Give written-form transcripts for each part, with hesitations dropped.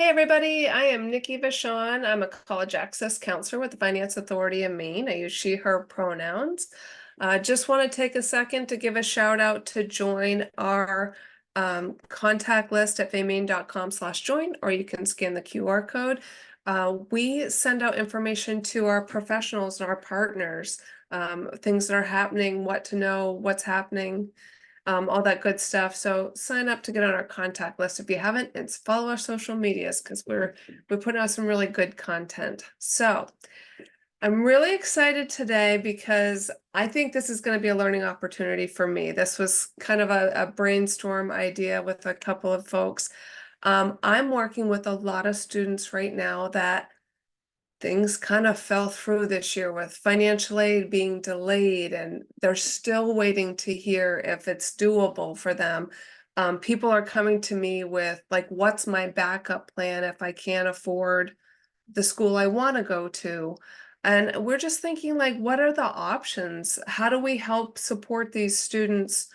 Hey everybody, I am Nikki Vachon. I'm a college access counselor with the Finance Authority in Maine. I use she, her pronouns. Just want to take a second to give a shout out to join our contact list at faymaine.com/join, or you can scan the QR code. We send out information to our professionals and our partners, things that are happening, what to know, what's happening, all that good stuff. So sign up to get on our contact list if you haven't, and follow our social medias because we're putting out some really good content. So I'm really excited today because I think this is going to be a learning opportunity for me. This was kind of a brainstorm idea with a couple of folks. I'm working with a lot of students right now that things kind of fell through this year with financial aid being delayed, and they're still waiting to hear if it's doable for them. People are coming to me with like, what's my backup plan if I can't afford the school I want to go to? And we're just thinking like, what are the options? How do we help support these students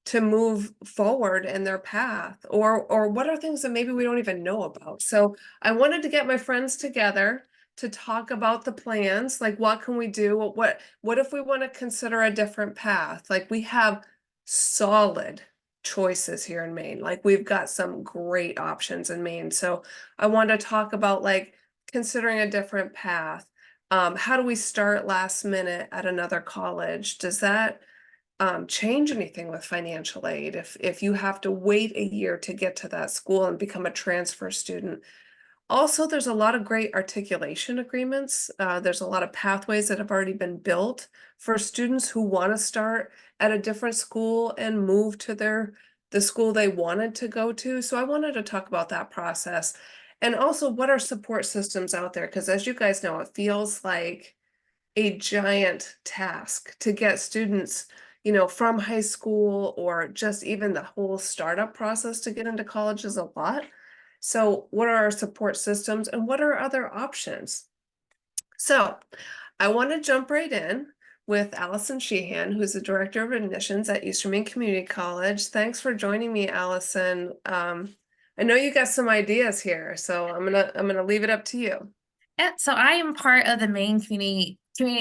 to move forward in their path? Or what are things that maybe we don't even know about? So I wanted to get my friends together to talk about the plans, like what can we do? What if we want to consider a different path? Like we have solid choices here in Maine. Like we've got some great options in Maine. So I want to talk about like considering a different path. How do we start last minute at another college? Does that change anything with financial aid if you have to wait a year to get to that school and become a transfer student? Also, there's a lot of great articulation agreements. There's a lot of pathways that have already been built for students who want to start at a different school and move to the school they wanted to go to. So I wanted to talk about that process. And also, what are support systems out there? Because as you guys know, it feels like a giant task to get students, from high school, or just even the whole startup process to get into college is a lot. So what are our support systems and what are other options? So I want to jump right in with Allison Sheehan, who's the Director of Admissions at Eastern Maine Community College. Thanks for joining me, Allison. I know you got some ideas here, so I'm gonna leave it up to you. Yeah, so I am part of the Maine community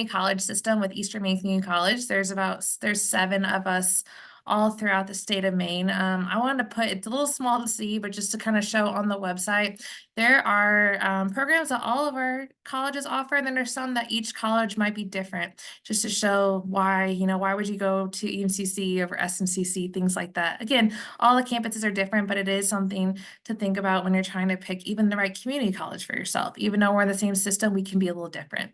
college system with Eastern Maine Community College. There's 7 of us all throughout the state of Maine. I wanted to put it's a little small to see, but just to kind of show on the website, there are programs that all of our colleges offer, and then there's some that each college might be different, just to show why, why would you go to EMCC over SMCC, things like that. Again, all the campuses are different, but it is something to think about when you're trying to pick even the right community college for yourself. Even though we're in the same system, we can be a little different.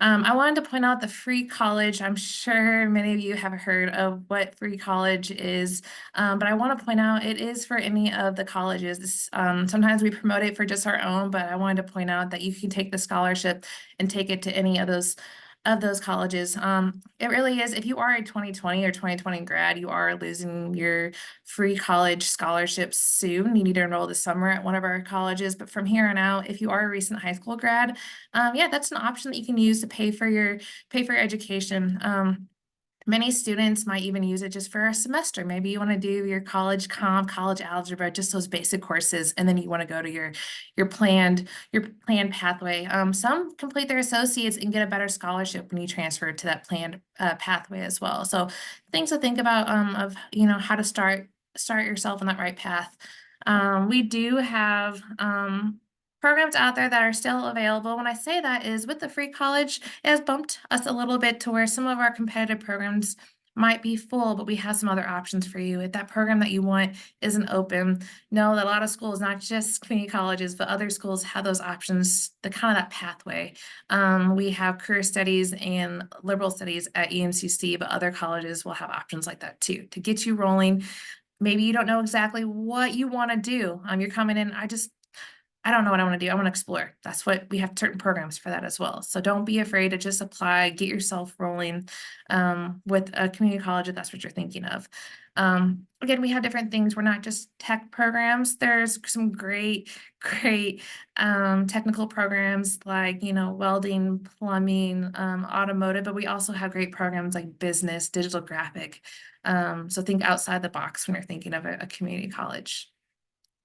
I wanted to point out the free college. I'm sure many of you have heard of what free college is, but I want to point out it is for any of the colleges. Sometimes we promote it for just our own, but I wanted to point out that you can take the scholarship and take it to any of those colleges. It really is, if you are a 2020 or 2020 grad, you are losing your free college scholarships soon. You need to enroll this summer at one of our colleges, but from here on out, if you are a recent high school grad, yeah, that's an option that you can use to pay for your education. Many students might even use it just for a semester. Maybe you want to do your college comp, college algebra, just those basic courses, and then you want to go to your planned pathway. Some complete their associates and get a better scholarship when you transfer to that planned pathway as well. So things to think about of how to start yourself on that right path. We do have programs out there that are still available. When I say that is with the free college, it has bumped us a little bit to where some of our competitive programs might be full, but we have some other options for you. If that program that you want isn't open, know that a lot of schools, not just community colleges, but other schools have those options, the kind of that pathway. We have career studies and liberal studies at EMCC, but other colleges will have options like that too, to get you rolling. Maybe you don't know exactly what you want to do. You're coming in, I don't know what I want to do. I want to explore. That's what we have certain programs for that as well. So don't be afraid to just apply, get yourself rolling with a community college if that's what you're thinking of. Again, we have different things. We're not just tech programs. There's some great technical programs like, welding, plumbing, automotive, but we also have great programs like business, digital graphic. So think outside the box when you're thinking of a community college.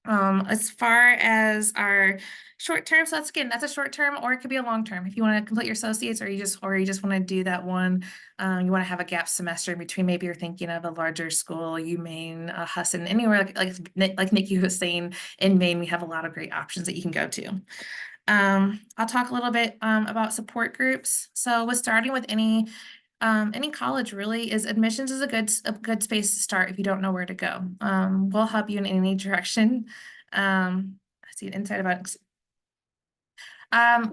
As far as our short term, so that's a short term, or it could be a long term. If you want to complete your associates, or you just want to do that one, you want to have a gap semester in between. Maybe you're thinking of a larger school, Maine, Husson, anywhere like Nikki was saying. In Maine, we have a lot of great options that you can go to. I'll talk a little bit about support groups. So with starting with any college really is admissions is a good space to start if you don't know where to go. We'll help you in any direction. I see an insight about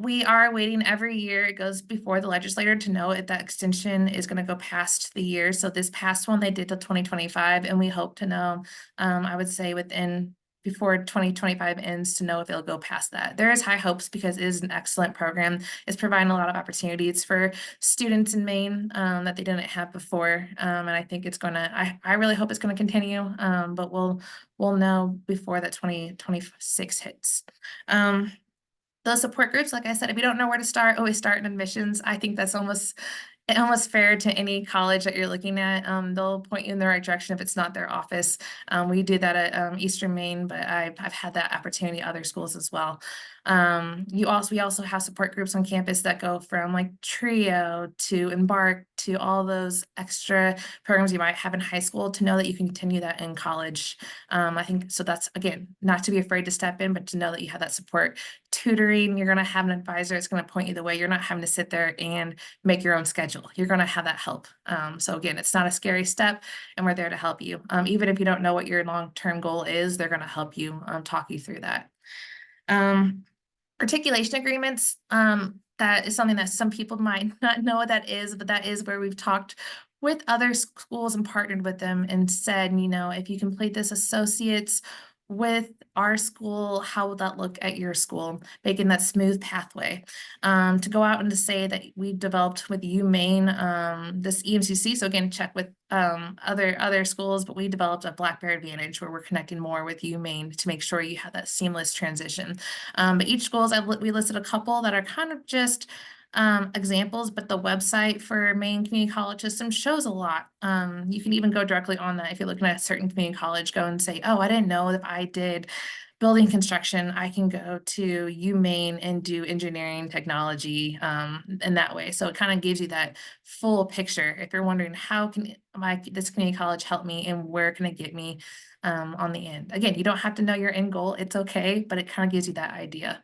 we are waiting every year. It goes before the legislator to know if that extension is going to go past the year. So this past one they did till 2025, and we hope to know, I would say within before 2025 ends to know if it'll go past that. There is high hopes because it is an excellent program. It's providing a lot of opportunities for students in Maine that they didn't have before. And I think it's gonna, I really hope it's gonna continue, but we'll know before that 2026 hits. Those support groups, like I said, if you don't know where to start, always start in admissions. I think that's almost fair to any college that you're looking at. They'll point you in the right direction if it's not their office. We do that at Eastern Maine, but I've had that opportunity at other schools as well. We also have support groups on campus that go from like Trio to Embark to all those extra programs you might have in high school to know that you can continue that in college. I think so. That's again, not to be afraid to step in, but to know that you have that support. Tutoring, you're going to have an advisor that's going to point you the way. You're not having to sit there and make your own schedule. You're going to have that help. So again, it's not a scary step, and we're there to help you. Even if you don't know what your long-term goal is, they're going to help you talk you through that. Articulation agreements, that is something that some people might not know what that is, but that is where we've talked with other schools and partnered with them and said, if you complete this associates with our school, how would that look at your school? Making that smooth pathway. To go out and to say that we developed with Maine this EMCC. So again, check with other schools, but we developed a Blackberry Advantage where we're connecting more with Maine to make sure you have that seamless transition. But each schools, we listed a couple that are kind of just examples, but the website for Maine Community College System shows a lot. You can even go directly on that if you're looking at a certain community college, go and say, oh, I didn't know if I did building construction, I can go to Maine and do engineering technology in that way. So it kind of gives you that full picture. If you're wondering how can this community college help me and where can it get me on the end? Again, you don't have to know your end goal. It's okay, but it kind of gives you that idea.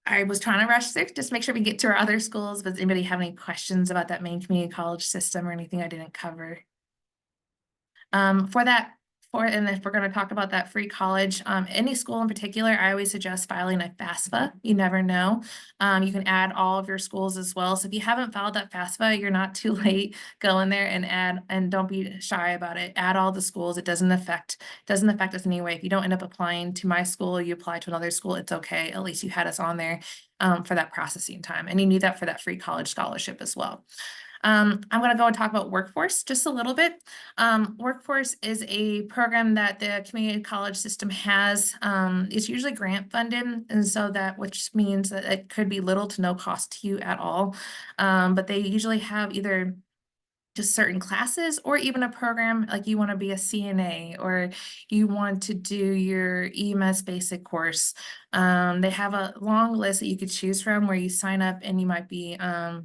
I was trying to rush through, just make sure we get to our other schools. Does anybody have any questions about that Maine community college system or anything I didn't cover? And if we're going to talk about that free college, any school in particular, I always suggest filing a FAFSA. You never know. You can add all of your schools as well. So if you haven't filed that FAFSA, you're not too late. Go in there and add, and don't be shy about it. Add all the schools. It doesn't affect us anyway. If you don't end up applying to my school, you apply to another school, it's okay. At least you had us on there for that processing time. And you need that for that free college scholarship as well. I'm going to go and talk about Workforce just a little bit. Workforce is a program that the community college system has. It's usually grant funded, and so which means that it could be little to no cost to you at all. But they usually have either just certain classes or even a program like you want to be a CNA or you want to do your EMS basic course. They have a long list that you could choose from where you sign up and you might be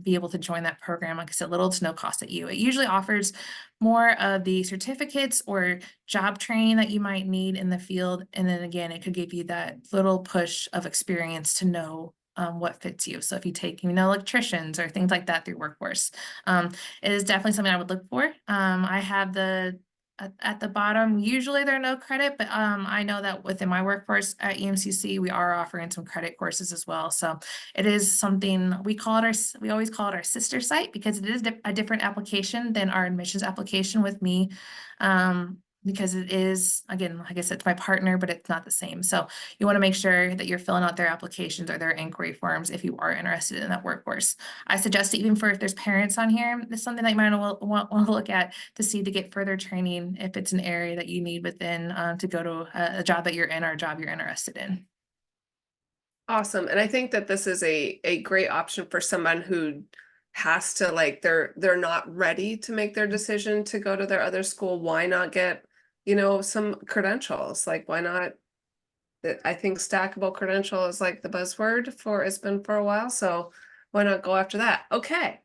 able to join that program. Like I said, little to no cost at you. It usually offers more of the certificates or job training that you might need in the field. And then again, it could give you that little push of experience to know what fits you. So if you take, electricians or things like that through Workforce, it is definitely something I would look for. I have at the bottom, usually they're no credit, but I know that within my Workforce at EMCC, we are offering some credit courses as well. So it is something we always call it our sister site because it is a different application than our admissions application with me. Because it is, again, like I said, it's my partner, but it's not the same. So you want to make sure that you're filling out their applications or their inquiry forms if you are interested in that Workforce. I suggest even for if there's parents on here, it's something that you might want to look at to get further training if it's an area that you need within to go to a job that you're in or a job you're interested in. Awesome. And I think that this is a great option for someone who has to they're not ready to make their decision to go to their other school. Why not get you know, some credentials, like why not? I think stackable credential is like the buzzword for, it's been for a while, so why not go after that? Okay.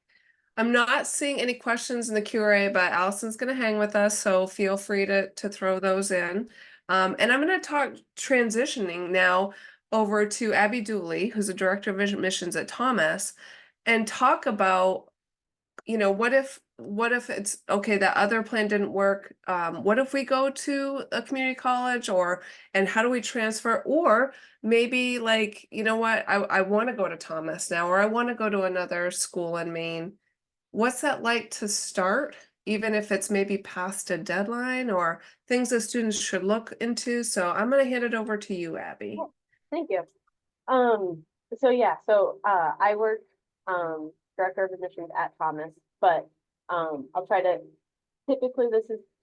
I'm not seeing any questions in the Q&A, but Allison's gonna hang with us, so feel free to throw those in. And I'm gonna talk transitioning now over to Abby Dooley, who's the Director of Admissions at Thomas, and talk about, you know, what if it's okay, that other plan didn't work? What if we go to a community college, or and how do we transfer? Or maybe like, you know what, I want to go to Thomas now, or I want to go to another school in Maine. What's that like to start, even if it's maybe past a deadline, or things that students should look into? So I'm going to hand it over to you, Abby. Cool. Thank you. Um, so yeah, I work director of admissions at Thomas, but I'll try to, typically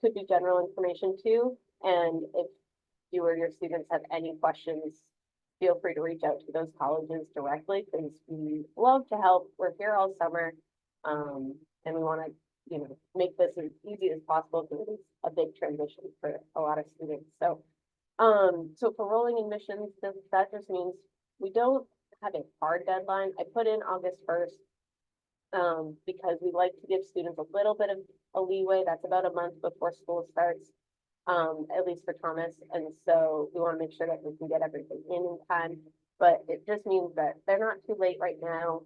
could be general information too. And if you or your students have any questions, feel free to reach out to those colleges directly, because we love to help. We're here all summer. And we want to, you know, make this as easy as possible, because it's a big transition for a lot of students. So for rolling admissions, that just means we don't have a hard deadline. I put in August 1st because we like to give students a little bit of a leeway. That's about a month before school starts, at least for Thomas. And so we want to make sure that we can get everything in time. But it just means that they're not too late right now.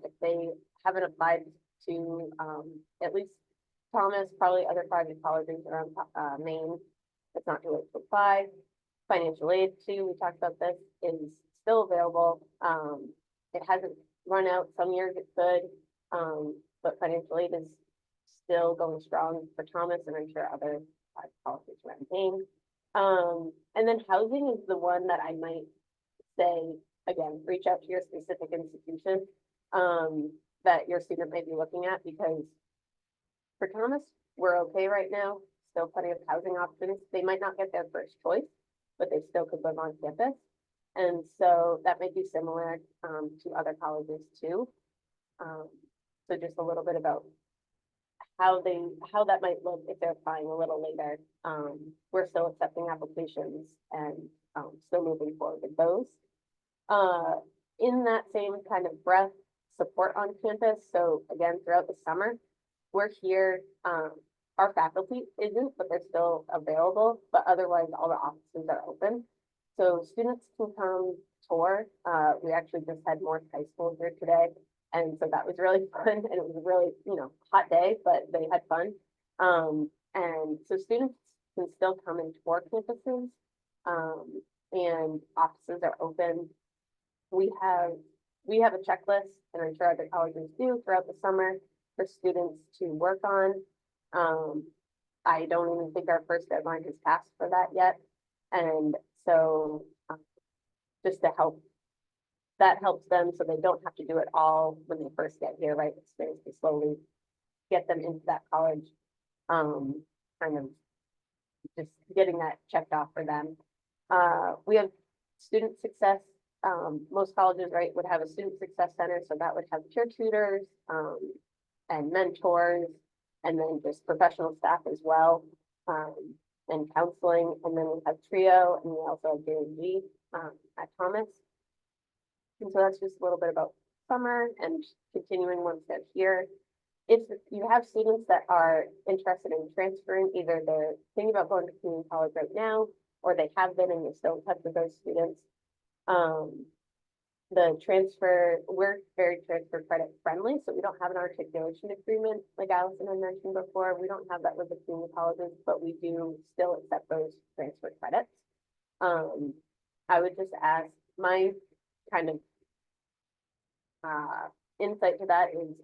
If they haven't applied to at least Thomas, probably other private colleges around Maine, it's not too late to apply. Financial aid too, we talked about this, is still available. It hasn't run out. Some years it could, but financial aid is still going strong for Thomas, and I'm sure other colleges around Maine. And then housing is the one that I might say, again, reach out to your specific institution that your student may be looking at, because for Thomas, we're okay right now. Still plenty of housing options. They might not get their first choice, but they still could live on campus. And so that may be similar to other colleges too. So just a little bit about how that might look if they're applying a little later. We're still accepting applications and still moving forward with those. In that same kind of breath, support on campus. So again, throughout the summer, we're here. Our faculty isn't, but they're still available, but otherwise all the offices are open. So students can come tour. We actually just had Morse High School here today. And so that was really fun. And it was a really, you know, hot day, but they had fun. And so students can still come and tour campuses, and offices are open. We have a checklist, and I'm sure other colleges do, throughout the summer for students to work on. I don't even think our first deadline has passed for that yet. And so just to help, that helps them so they don't have to do it all when they first get here, right? It's ways to slowly get them into that college, kind of just getting that checked off for them. We have student success. Most colleges, right, would have a student success center. So that would have peer tutors and mentors, and then just professional staff as well, and counseling. And then we have TRIO, and we also have G at Thomas. And so that's just a little bit about summer and continuing once they're here. If you have students that are interested in transferring, either they're thinking about going to community college right now, or they have been and you're still in touch with those students, the transfer, we're very transfer credit friendly, so we don't have an articulation agreement like Allison had mentioned before. We don't have that with the community colleges, but we do still accept those transfer credits. I would just ask, my kind of insight to that is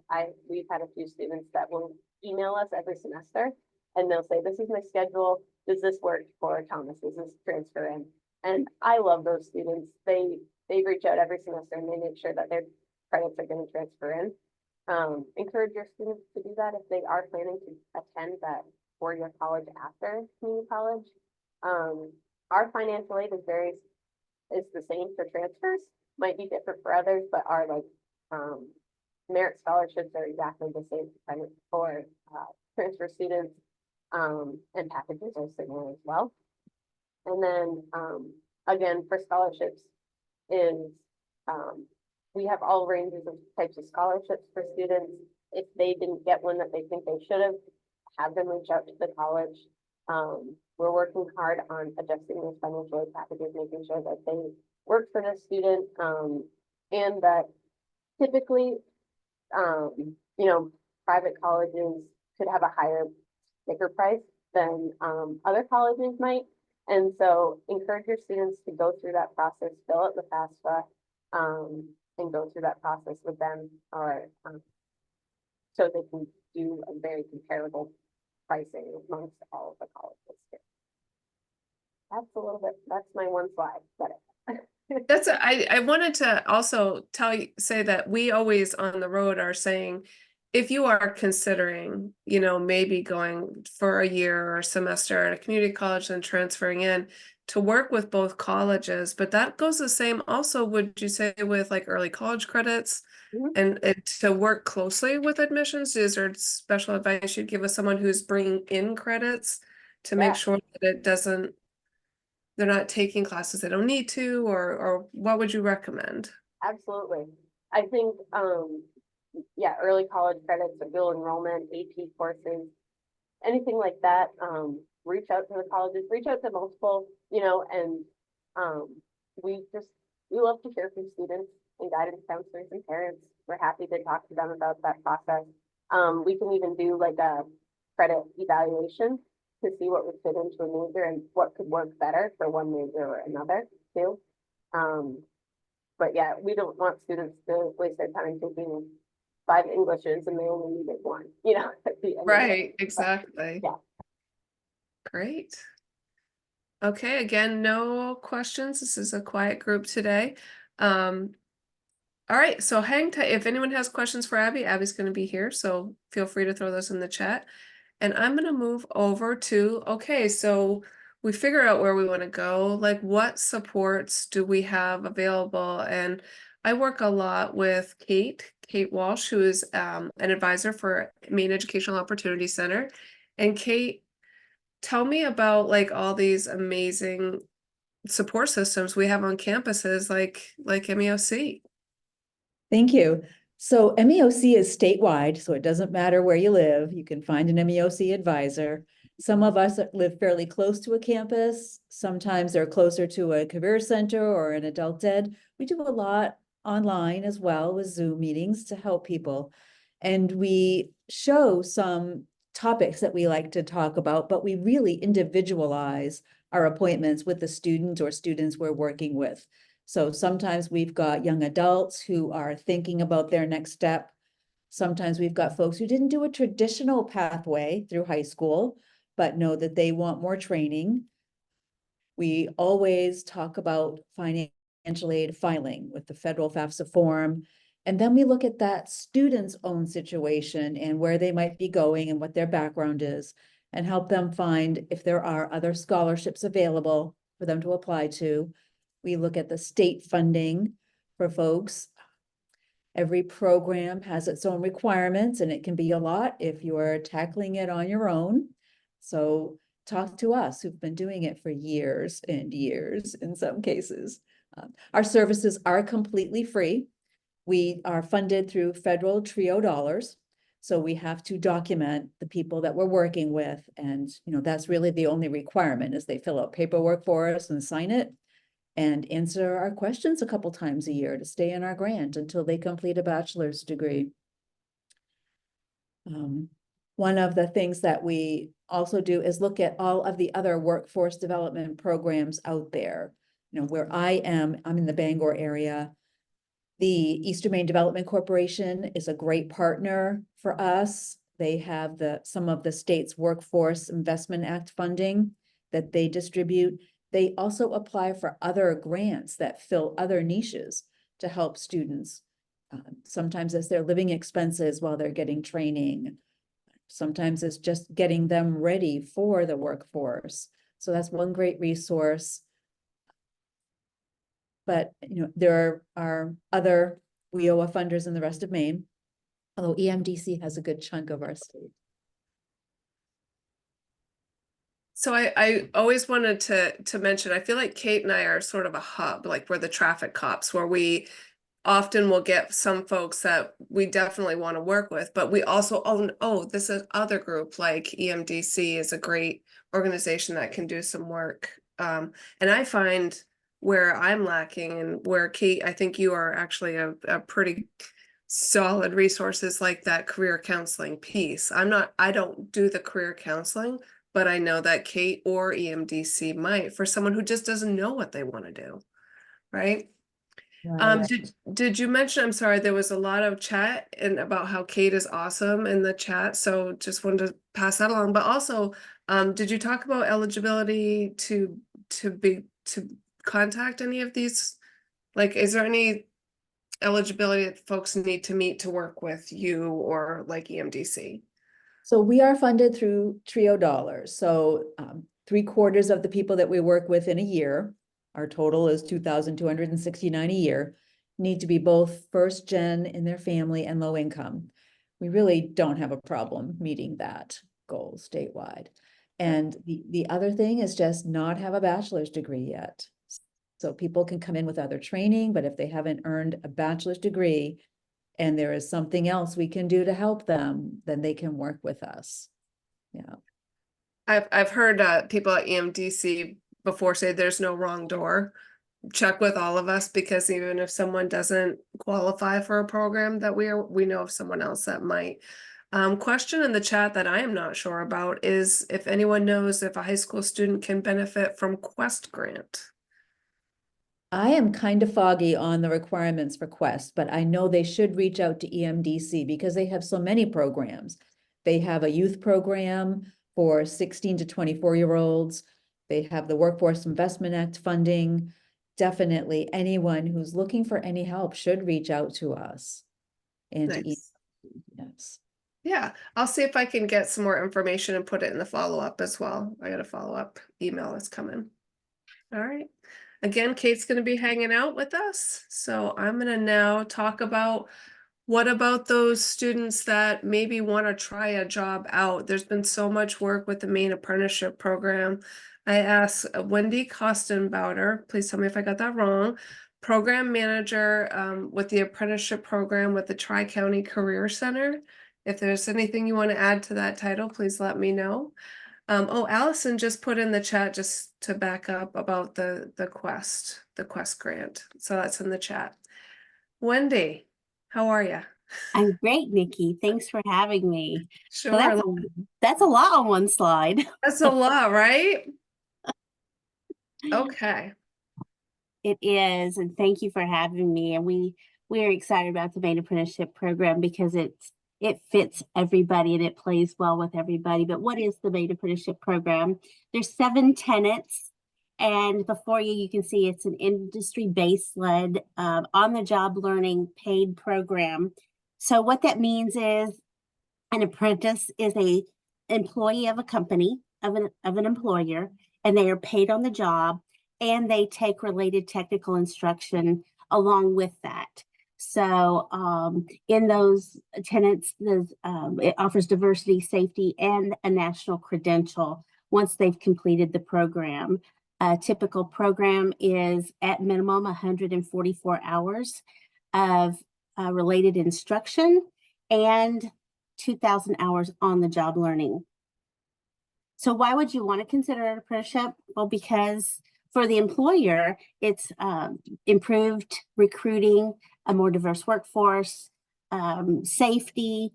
we've had a few students that will email us every semester, and they'll say, this is my schedule, does this work for Thomas, does this transfer in? And I love those students. They reach out every semester and they make sure that their credits are going to transfer in. Encourage your students to do that if they are planning to attend that four-year college after community college. Our financial aid is the same for transfers, might be different for others, but our merit scholarships are exactly the same kind of for transfer students. And packages are similar as well. And then, again, for scholarships is, we have all ranges of types of scholarships for students. If they didn't get one that they think they should have them reach out to the college. We're working hard on adjusting those financial aid packages, making sure that they work for the student, and that typically, you know, private colleges could have a higher sticker price than other colleges might. And so encourage your students to go through that process, fill out the FAFSA, and go through that process with them, or so they can do a very comparable pricing amongst all of the colleges here. That's a little bit, that's my one slide, but That's I wanted to also say that we always on the road are saying, if you are considering, you know, maybe going for a year or semester at a community college and transferring in, to work with both colleges, but that goes the same also, would you say, with like early college credits? Mhm. And to work closely with admissions, is there special advice you'd give us someone who's bringing in credits to Yeah. make sure that it doesn't, they're not taking classes they don't need to, or what would you recommend? Absolutely. I think, yeah, early college credits, or dual enrollment, AP courses, anything like that, reach out to the colleges, reach out to multiple, you know, and, we love to hear from students and guidance counselors and parents. We're happy to talk to them about that process. We can even do like a credit evaluation to see what would fit into a major and what could work better for one major or another too. But yeah, we don't want students to waste their time taking 5 Englishes and they only needed one, you know. At the end of the day. Right, exactly. Yeah. Great. Okay, again, no questions. This is a quiet group today. All right, so hang tight. If anyone has questions for Abby, Abby's going to be here, so feel free to throw those in the chat. And I'm going to move over to, okay, so we figure out where we want to go, like what supports do we have available? And I work a lot with Kate Walsh, who is an advisor for Maine Educational Opportunity Center. And Kate, tell me about like all these amazing support systems we have on campuses like MEOC. Thank you. So MEOC is statewide, so it doesn't matter where you live. You can find an MEOC advisor. Some of us live fairly close to a campus. Sometimes they're closer to a career center or an adult ed. We do a lot online as well with Zoom meetings to help people. And we show some topics that we like to talk about, but we really individualize our appointments with the student or students we're working with. So sometimes we've got young adults who are thinking about their next step. Sometimes we've got folks who didn't do a traditional pathway through high school, but know that they want more training. We always talk about financial aid filing with the federal FAFSA form. And then we look at that student's own situation and where they might be going and what their background is, and help them find if there are other scholarships available for them to apply to. We look at the state funding for folks. Every program has its own requirements, and it can be a lot if you're tackling it on your own. So talk to us who've been doing it for years and years in some cases. Our services are completely free. We are funded through federal TRIO dollars. So we have to document the people that we're working with. And, you know, that's really the only requirement is they fill out paperwork for us and sign it and answer our questions a couple times a year to stay in our grant until they complete a bachelor's degree. One of the things that we also do is look at all of the other workforce development programs out there. You know, where I'm in the Bangor area. The Eastern Maine Development Corporation is a great partner for us. They have some of the state's Workforce Investment Act funding that they distribute. They also apply for other grants that fill other niches to help students. Sometimes it's their living expenses while they're getting training. Sometimes it's just getting them ready for the workforce. So that's one great resource. But, you know, there are other WIOA funders in the rest of Maine, although EMDC has a good chunk of our state. So I always wanted to mention, I feel like Kate and I are sort of a hub, like we're the traffic cops, where we often will get some folks that we definitely want to work with, but we also own, oh, this is other group like EMDC is a great organization that can do some work. And I find where I'm lacking and where Kate, I think you are actually a pretty solid resources like that career counseling piece. I don't do the career counseling, but I know that Kate or EMDC might for someone who just doesn't know what they want to do, right? Right. Did you mention, I'm sorry, there was a lot of chat and about how Kate is awesome in the chat, so just wanted to pass that along, but also, did you talk about eligibility to contact any of these? Like, is there any eligibility that folks need to meet to work with you or like EMDC? So we are funded through Trio dollars. So 3/4 of the people that we work with in a year, our total is 2,269 a year, need to be both first gen in their family and low income. We really don't have a problem meeting that goal statewide. And the other thing is just not have a bachelor's degree yet. So people can come in with other training, but if they haven't earned a bachelor's degree, and there is something else we can do to help them, then they can work with us. Yeah. I've heard people at EMDC before say there's no wrong door. Check with all of us because even if someone doesn't qualify for a program that we know of someone else that might. Question in the chat that I am not sure about is if anyone knows if a high school student can benefit from Quest grant. I am kind of foggy on the requirements for Quest, but I know they should reach out to EMDC because they have so many programs. They have a youth program for 16 to 24-year-olds. They have the Workforce Investment Act funding. Definitely anyone who's looking for any help should reach out to us. And to Nice. yes. Yeah, I'll see if I can get some more information and put it in the follow-up as well. I got a follow-up email that's coming. All right. Again, Kate's going to be hanging out with us. So I'm going to now talk about what about those students that maybe want to try a job out? There's been so much work with the Maine apprenticeship program. I asked Wendy Kostenbauer, please tell me if I got that wrong, program manager with the apprenticeship program with the Tri-County Career Center. If there's anything you want to add to that title, please let me know. Oh, Allison just put in the chat just to back up about the Quest grant. So that's in the chat. Wendy, how are you? I'm great, Nikki. Thanks for having me. So Sure. that's a lot on one slide. That's a lot, right? Okay. It is, and thank you for having me. And we are excited about the Maine Apprenticeship Program because it fits everybody and it plays well with everybody. But what is the Maine Apprenticeship Program? There's 7 tenets. And before you can see it's an industry-based led on-the-job learning paid program. So what that means is an apprentice is a employee of a company, of an employer, and they are paid on the job, and they take related technical instruction along with that. So in those tenets, it offers diversity, safety, and a national credential once they've completed the program. A typical program is at minimum 144 hours of related instruction and 2,000 hours on the job learning. So why would you want to consider an apprenticeship? Well, because for the employer, it's improved recruiting, a more diverse workforce, safety,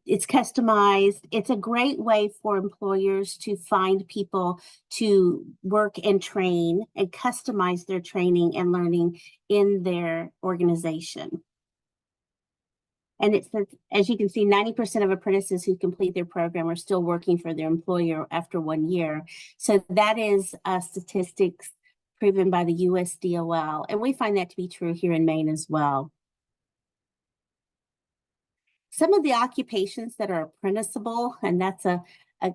it's customized. It's a great way for employers to find people to work and train and customize their training and learning in their organization. And it's, as you can see, 90% of apprentices who complete their program are still working for their employer after 1 year. So that is statistics proven by the USDOL. And we find that to be true here in Maine as well. Some of the occupations that are apprenticeable, and that's a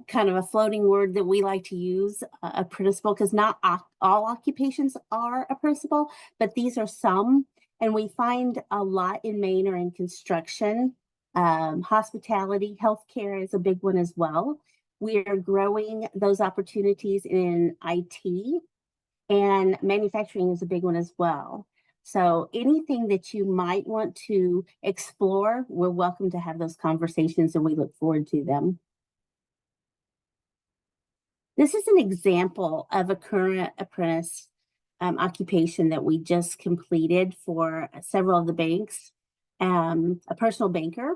kind of a floating word that we like to use, apprenticeable, because not all occupations are apprenticeable, but these are some. And we find a lot in Maine are in construction, hospitality, healthcare is a big one as well. We are growing those opportunities in IT, and manufacturing is a big one as well. So anything that you might want to explore, we're welcome to have those conversations, and we look forward to them. This is an example of a current apprentice occupation that we just completed for several of the banks, a personal banker.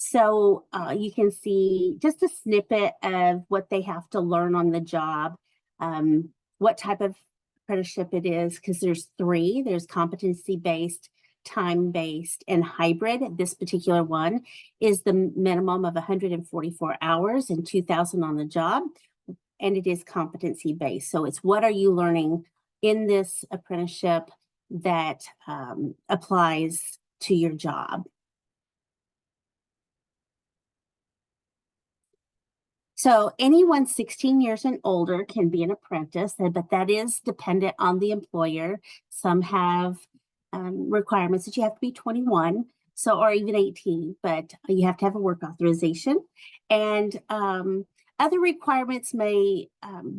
So you can see just a snippet of what they have to learn on the job, what type of apprenticeship it is, because there's three. There's competency-based, time-based, and hybrid. This particular one is the minimum of 144 hours and 2,000 on the job, and it is competency-based. So it's what are you learning in this apprenticeship that applies to your job. So anyone 16 years and older can be an apprentice, but that is dependent on the employer. Some have requirements that you have to be 21, so or even 18, but you have to have a work authorization. And other requirements may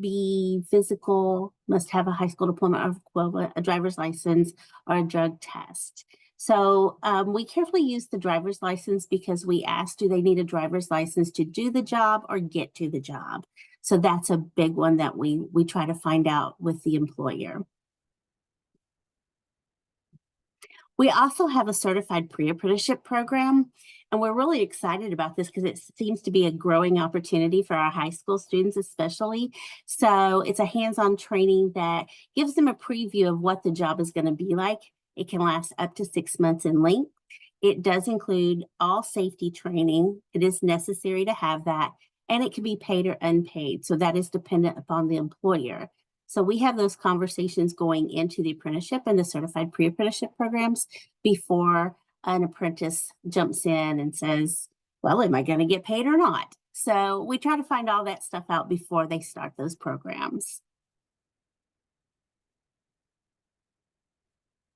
be physical, must have a high school diploma or equivalent, a driver's license, or a drug test. So we carefully use the driver's license because we ask, do they need a driver's license to do the job or get to the job? So that's a big one that we try to find out with the employer. We also have a certified pre-apprenticeship program, and we're really excited about this because it seems to be a growing opportunity for our high school students especially. So it's a hands-on training that gives them a preview of what the job is going to be like. It can last up to 6 months in length. It does include all safety training. It is necessary to have that, and it can be paid or unpaid. So that is dependent upon the employer. So we have those conversations going into the apprenticeship and the certified pre-apprenticeship programs before an apprentice jumps in and says, well, am I going to get paid or not? So we try to find all that stuff out before they start those programs.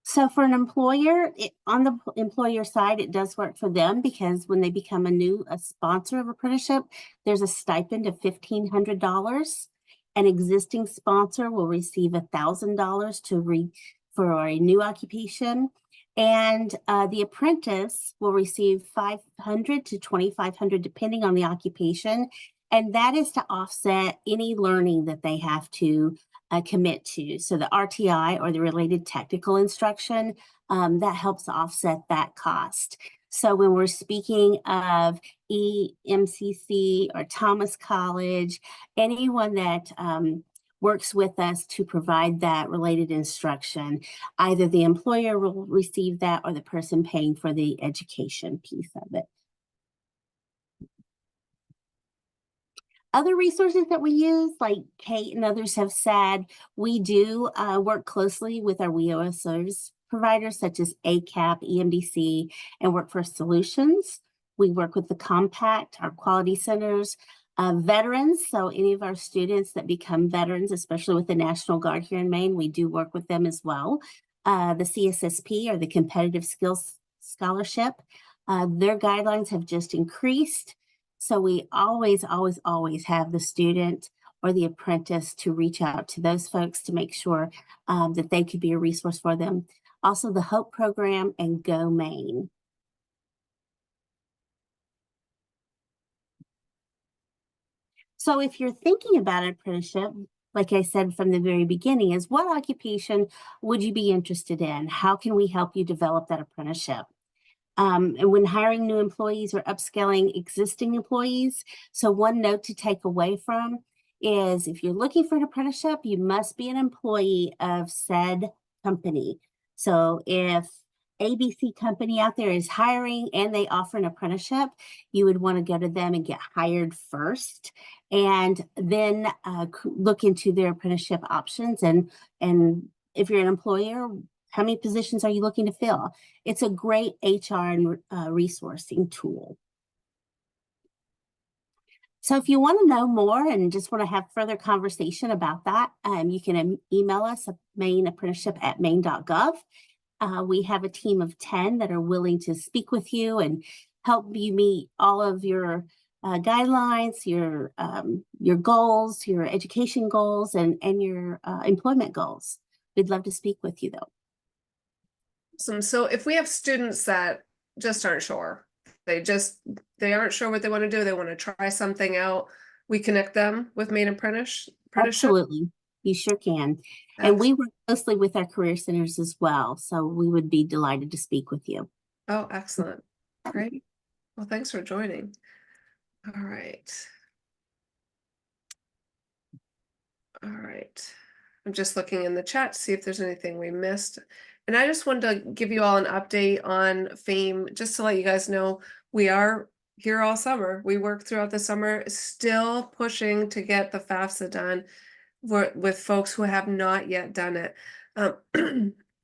So for an employer, on the employer side, it does work for them because when they become a sponsor of apprenticeship, there's a stipend of $1,500. An existing sponsor will receive $1,000 for a new occupation, and the apprentice will receive $500 to $2,500 depending on the occupation, and that is to offset any learning that they have to commit to. So the RTI, or the related technical instruction, that helps offset that cost. So when we're speaking of EMCC or Thomas College, anyone that works with us to provide that related instruction, either the employer will receive that or the person paying for the education piece of it. Other resources that we use, like Kate and others have said, we do work closely with our WEOA service providers such as ACAP, EMDC, and Workforce Solutions. We work with the Compact, our quality centers, veterans. So any of our students that become veterans, especially with the National Guard here in Maine, we do work with them as well. The CSSP, or the Competitive Skills Scholarship, their guidelines have just increased. So we always have the student or the apprentice to reach out to those folks to make sure that they could be a resource for them. Also the HOPE program and Go Maine. So if you're thinking about an apprenticeship, like I said from the very beginning, is what occupation would you be interested in? How can we help you develop that apprenticeship? And when hiring new employees or upscaling existing employees, so one note to take away from is if you're looking for an apprenticeship, you must be an employee of said company. So if ABC company out there is hiring and they offer an apprenticeship, you would want to go to them and get hired first, and then look into their apprenticeship options. And if you're an employer, how many positions are you looking to fill? It's a great HR and resourcing tool. So if you want to know more and just want to have further conversation about that, you can email us at maineapprenticeship@maine.gov. We have a team of 10 that are willing to speak with you and help you meet all of your guidelines, your goals, your education goals, and your employment goals. We'd love to speak with you though. So if we have students that just aren't sure, they aren't sure what they want to do, they want to try something out, we connect them with Maine apprenticeship. Absolutely, you sure can. And we work closely with our career centers as well, so we would be delighted to speak with you. Oh, excellent. Great. Well, thanks for joining. All right. All right. I'm just looking in the chat to see if there's anything we missed. And I just wanted to give you all an update on FAME, just to let you guys know, we are here all summer. We work throughout the summer, still pushing to get the FAFSA done with folks who have not yet done it.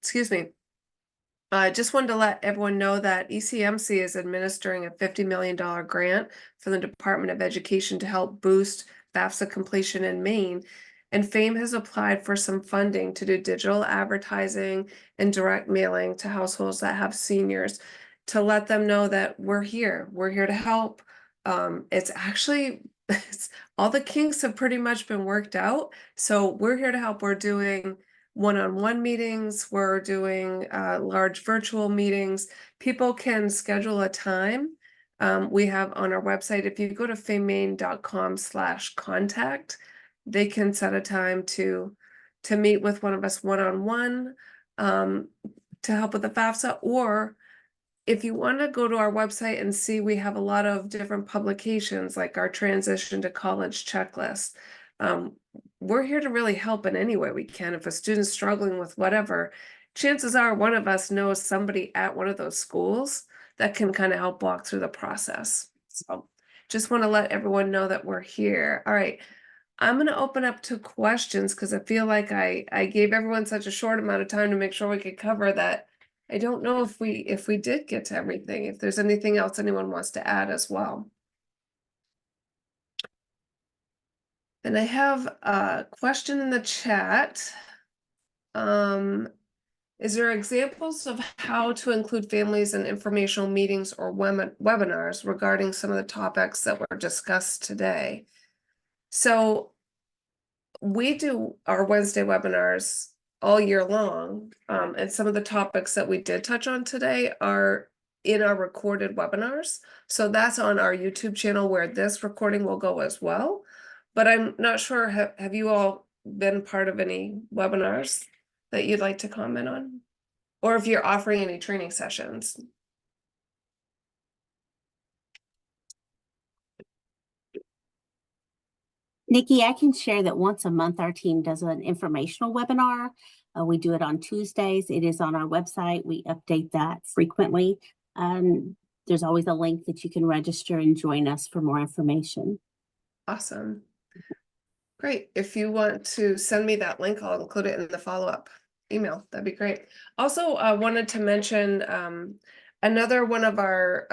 Excuse me. I just wanted to let everyone know that ECMC is administering a $50 million grant for the Department of Education to help boost FAFSA completion in Maine. And FAME has applied for some funding to do digital advertising and direct mailing to households that have seniors to let them know that we're here. We're here to help. It's actually, all the kinks have pretty much been worked out. So we're here to help. We're doing one-on-one meetings, we're doing large virtual meetings. People can schedule a time. We have on our website, if you go to famemaine.com/contact, they can set a time to meet with one of us one-on-one to help with the FAFSA. Or if you want to go to our website and see, we have a lot of different publications like our transition to college checklist. We're here to really help in any way we can. If a student's struggling with whatever, chances are one of us knows somebody at one of those schools that can kind of help walk through the process. So just want to let everyone know that we're here. All right. I'm going to open up to questions because I feel like I gave everyone such a short amount of time to make sure we could cover that. I don't know if we did get to everything, if there's anything else anyone wants to add as well. And I have a question in the chat. Is there examples of how to include families in informational meetings or webinars regarding some of the topics that were discussed today? So we do our Wednesday webinars all year long. And some of the topics that we did touch on today are in our recorded webinars. So that's on our YouTube channel where this recording will go as well. But I'm not sure, have you all been part of any webinars that you'd like to comment on? Or if you're offering any training sessions? Nikki, I can share that once a month our team does an informational webinar. We do it on Tuesdays. It is on our website. We update that frequently. There's always a link that you can register and join us for more information. Awesome. Great. If you want to send me that link, I'll include it in the follow-up email. That'd be great. Also, I wanted to mention another one of our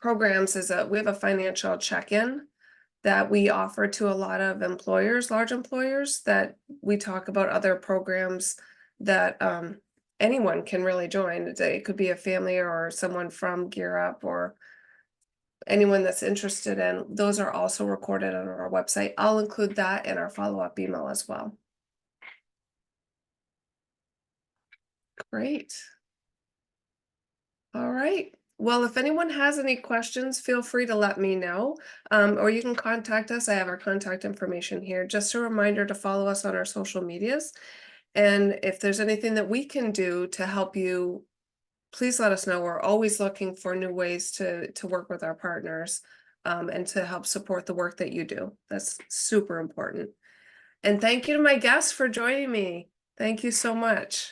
programs is we have a financial check-in that we offer to a lot of employers, large employers, that we talk about other programs that anyone can really join. It could be a family or someone from Gear Up or anyone that's interested in. Those are also recorded on our website. I'll include that in our follow-up email as well. Great. All right. Well, if anyone has any questions, feel free to let me know, or you can contact us. I have our contact information here. Just a reminder to follow us on our social medias. And if there's anything that we can do to help you, please let us know. We're always looking for new ways to work with our partners and to help support the work that you do. That's super important. And thank you to my guests for joining me. Thank you so much.